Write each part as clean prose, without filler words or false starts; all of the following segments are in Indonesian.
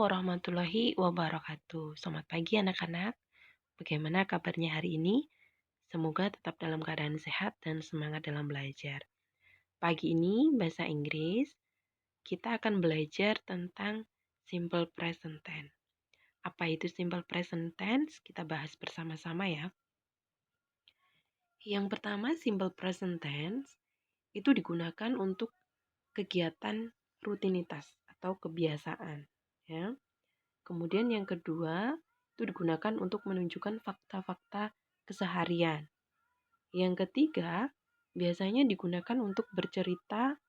warahmatullahi wabarakatuh. Selamat pagi anak-anak. Bagaimana kabarnya hari ini? Semoga tetap dalam keadaan sehat dan semangat dalam belajar. Pagi ini bahasa Inggris, kita akan belajar tentang simple present tense. Apa itu simple present tense? Kita bahas bersama-sama ya. Yang pertama, simple present tense itu digunakan untuk kegiatan rutinitas atau kebiasaan, ya. Kemudian yang kedua, itu digunakan untuk menunjukkan fakta-fakta keseharian. Yang ketiga, biasanya digunakan untuk bercerita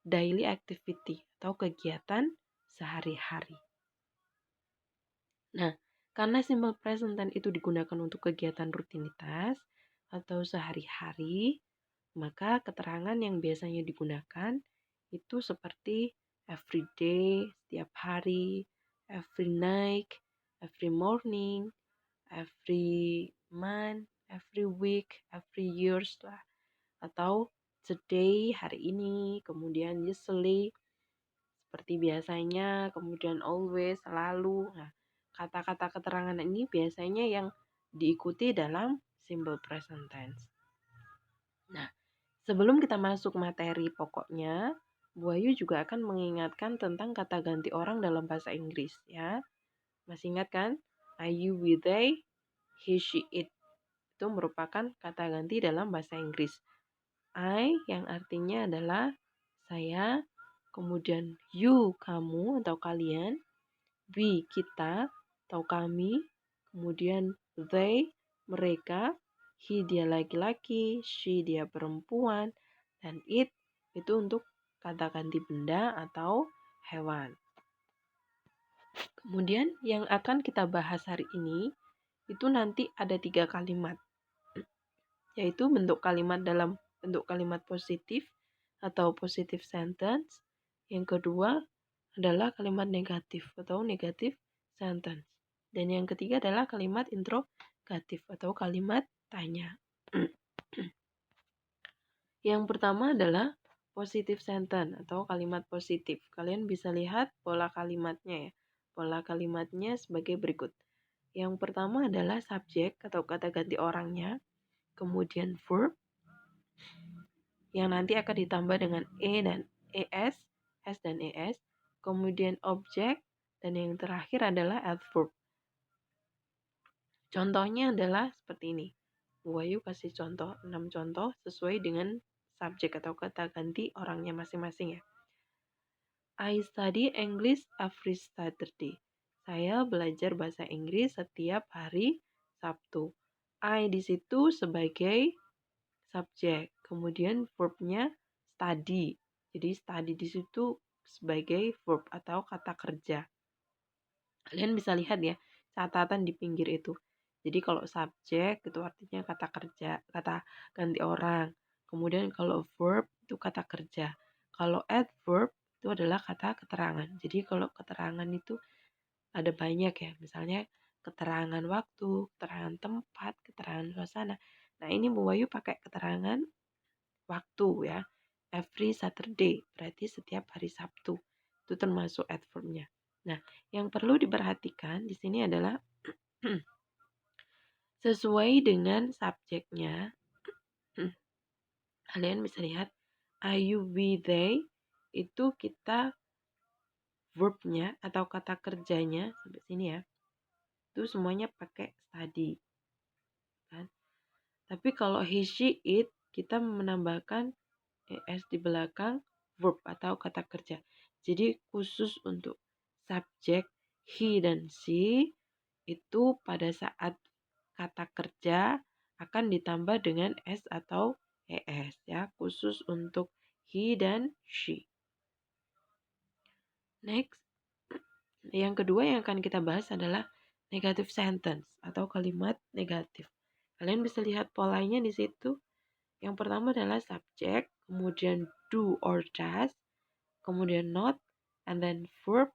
daily activity atau kegiatan sehari-hari. Nah, karena simple present tense itu digunakan untuk kegiatan rutinitas atau sehari-hari, maka keterangan yang biasanya digunakan itu seperti every day, setiap hari, every night, every morning, every month, every week, every years lah. Atau today, hari ini, kemudian usually, seperti biasanya, kemudian always, selalu. Nah, kata-kata keterangan ini biasanya yang diikuti dalam simple present tense. Nah, sebelum kita masuk materi pokoknya, Bu Ayu juga akan mengingatkan tentang kata ganti orang dalam bahasa Inggris ya. Masih ingat kan? I, you, we, they, he, she, it. Itu merupakan kata ganti dalam bahasa Inggris. I yang artinya adalah saya, kemudian you kamu atau kalian, we kita atau kami, kemudian they mereka, he dia laki-laki, she dia perempuan, dan it itu untuk kata ganti benda atau hewan. Kemudian yang akan kita bahas hari ini itu nanti ada 3 kalimat, yaitu bentuk kalimat dalam bentuk kalimat positif atau positive sentence. Yang kedua adalah kalimat negatif atau negative sentence. Dan yang ketiga adalah kalimat interrogatif atau kalimat tanya. Yang pertama adalah positive sentence atau kalimat positif. Kalian bisa lihat pola kalimatnya ya. Pola kalimatnya sebagai berikut. Yang pertama adalah subjek atau kata ganti orangnya, kemudian verb yang nanti akan ditambah dengan e dan es, s dan es, kemudian objek, dan yang terakhir adalah adverb. Contohnya adalah seperti ini. Bu Ayu kasih contoh, 6 contoh sesuai dengan subjek atau kata ganti orangnya masing-masing ya. I study English every Saturday. Saya belajar bahasa Inggris setiap hari Sabtu. I di situ sebagai subjek, kemudian verbnya study. Jadi study di situ sebagai verb atau kata kerja. Kalian bisa lihat ya catatan di pinggir itu. Jadi kalau subjek itu artinya kata kerja, kata ganti orang. Kemudian kalau verb itu kata kerja. Kalau adverb itu adalah kata keterangan. Jadi kalau keterangan itu ada banyak ya. Misalnya keterangan waktu, keterangan tempat, keterangan suasana. Nah ini Bu Wayu pakai keterangan waktu ya. Every Saturday, berarti setiap hari Sabtu. Itu termasuk adverbnya. Nah, yang perlu diperhatikan di sini adalah sesuai dengan subjeknya. Kalian bisa lihat I, you, we, they itu kita verbnya atau kata kerjanya sampai sini ya. Itu semuanya pakai study. Kan? Tapi kalau he, she, it kita menambahkan es di belakang verb atau kata kerja. Jadi khusus untuk subjek he dan she itu pada saat kata kerja akan ditambah dengan s atau es ya, khusus untuk he dan she. Next, yang kedua yang akan kita bahas adalah negative sentence atau kalimat negatif. Kalian bisa lihat polanya di situ. Yang pertama adalah subjek, kemudian do or does, kemudian not, and then verb,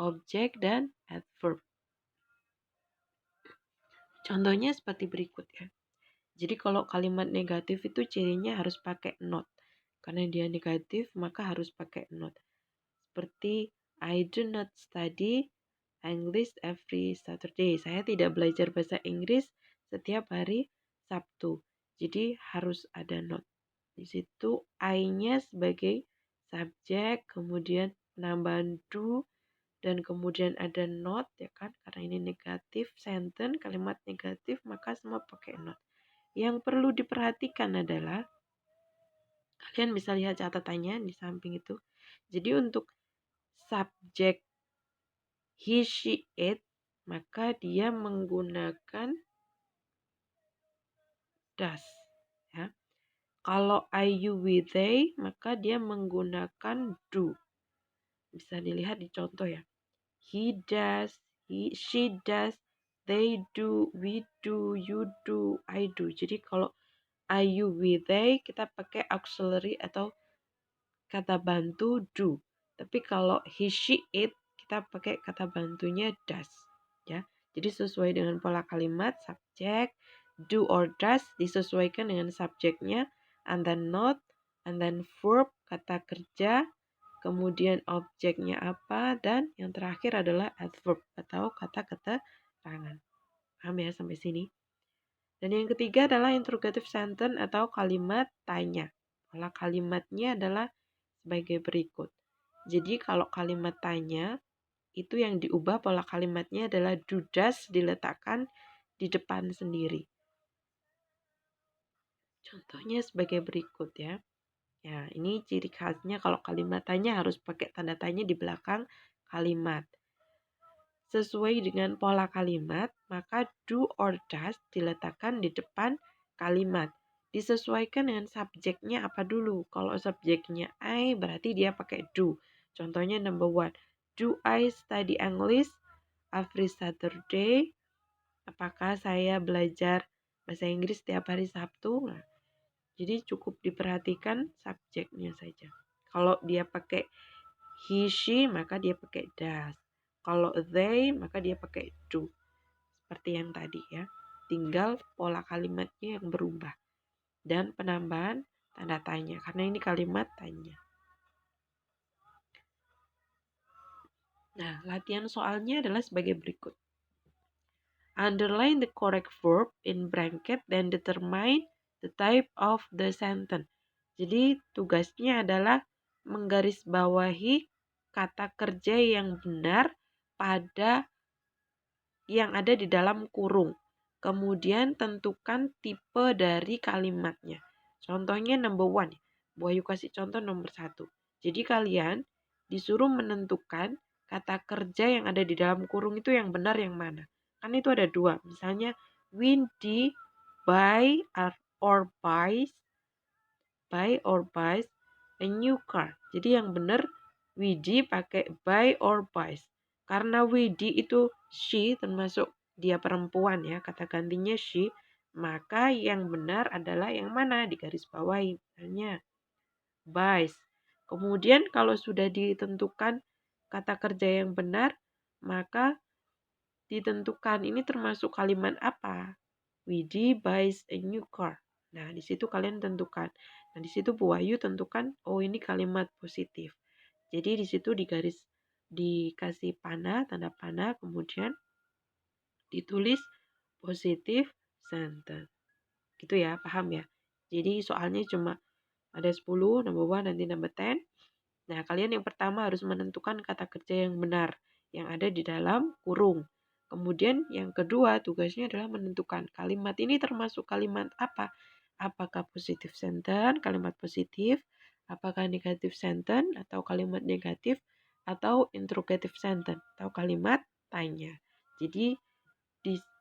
objek, dan adverb. Contohnya seperti berikut ya. Jadi kalau kalimat negatif itu cirinya harus pakai not. Karena dia negatif maka harus pakai not. Seperti I do not study English every Saturday. Saya tidak belajar bahasa Inggris setiap hari Sabtu. Jadi harus ada not. Di situ I-nya sebagai subjek, kemudian penambahan do, dan kemudian ada not ya kan, karena ini negatif sentence, kalimat negatif, maka semua pakai not. Yang perlu diperhatikan adalah kalian bisa lihat catatannya di samping itu. Jadi untuk subjek he, she, it, maka dia menggunakan does ya. Kalau I, you, we, they, maka dia menggunakan do. Bisa dilihat di contoh ya. He does, she does, they do, we do, you do, I do. Jadi kalau I, you, we, they kita pakai auxiliary atau kata bantu do. Tapi kalau he, she, it kita pakai kata bantunya does. Ya. Jadi sesuai dengan pola kalimat, subjek, do or does disesuaikan dengan subjeknya, and then not, and then verb, kata kerja, kemudian objeknya apa, dan yang terakhir adalah adverb atau kata keterangan. Paham ya sampai sini? Dan yang ketiga adalah interrogative sentence atau kalimat tanya. Pola kalimatnya adalah sebagai berikut. Jadi kalau kalimat tanya, itu yang diubah pola kalimatnya adalah do does diletakkan di depan sendiri. Contohnya sebagai berikut ya. Ya, ini ciri khasnya kalau kalimat tanya harus pakai tanda tanya di belakang kalimat. Sesuai dengan pola kalimat, maka do or does diletakkan di depan kalimat. Disesuaikan dengan subjeknya apa dulu. Kalau subjeknya I, berarti dia pakai do. Contohnya number 1. Do I study English every Saturday? Apakah saya belajar bahasa Inggris setiap hari Sabtu? Nah, jadi cukup diperhatikan subjeknya saja. Kalau dia pakai he, she, maka dia pakai does. Kalau they, maka dia pakai do. Seperti yang tadi ya. Tinggal pola kalimatnya yang berubah. Dan penambahan tanda tanya. Karena ini kalimat tanya. Nah, latihan soalnya adalah sebagai berikut. Underline the correct verb in bracket dan determine the type of the sentence. Jadi tugasnya adalah menggarisbawahi kata kerja yang benar pada yang ada di dalam kurung. Kemudian tentukan tipe dari kalimatnya. Contohnya number 1. Bu Ayu kasih contoh nomor 1. Jadi kalian disuruh menentukan kata kerja yang ada di dalam kurung itu yang benar yang mana. Kan itu ada 2. Misalnya Windy buy or buys a new car. Jadi yang benar Windy pakai buy or buys. Karena Windy itu she termasuk dia perempuan ya, kata gantinya she, maka yang benar adalah yang mana di garis bawahi. Misalnya buys. Kemudian kalau sudah ditentukan kata kerja yang benar, maka ditentukan ini termasuk kalimat apa. Windy buys a new car. Nah, di situ kalian tentukan. Nah, di situ Bu Wahyu tentukan, oh ini kalimat positif. Jadi di situ dikasih panah, tanda panah, kemudian ditulis positif sentence. Gitu ya, paham ya? Jadi soalnya cuma ada 10, number 1, nanti number 10. Nah, kalian yang pertama harus menentukan kata kerja yang benar yang ada di dalam kurung. Kemudian yang kedua tugasnya adalah menentukan kalimat ini termasuk kalimat apa. Apakah positif sentence, kalimat positif, apakah negatif sentence atau kalimat negatif, atau interrogative sentence atau kalimat tanya. Jadi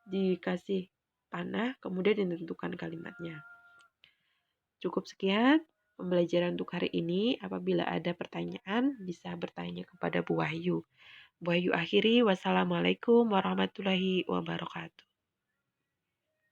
dikasih panah, kemudian ditentukan kalimatnya. Cukup sekian pembelajaran untuk hari ini. Apabila ada pertanyaan, bisa bertanya kepada Bu Wahyu. Bu Wahyu akhiri, wassalamualaikum warahmatullahi wabarakatuh.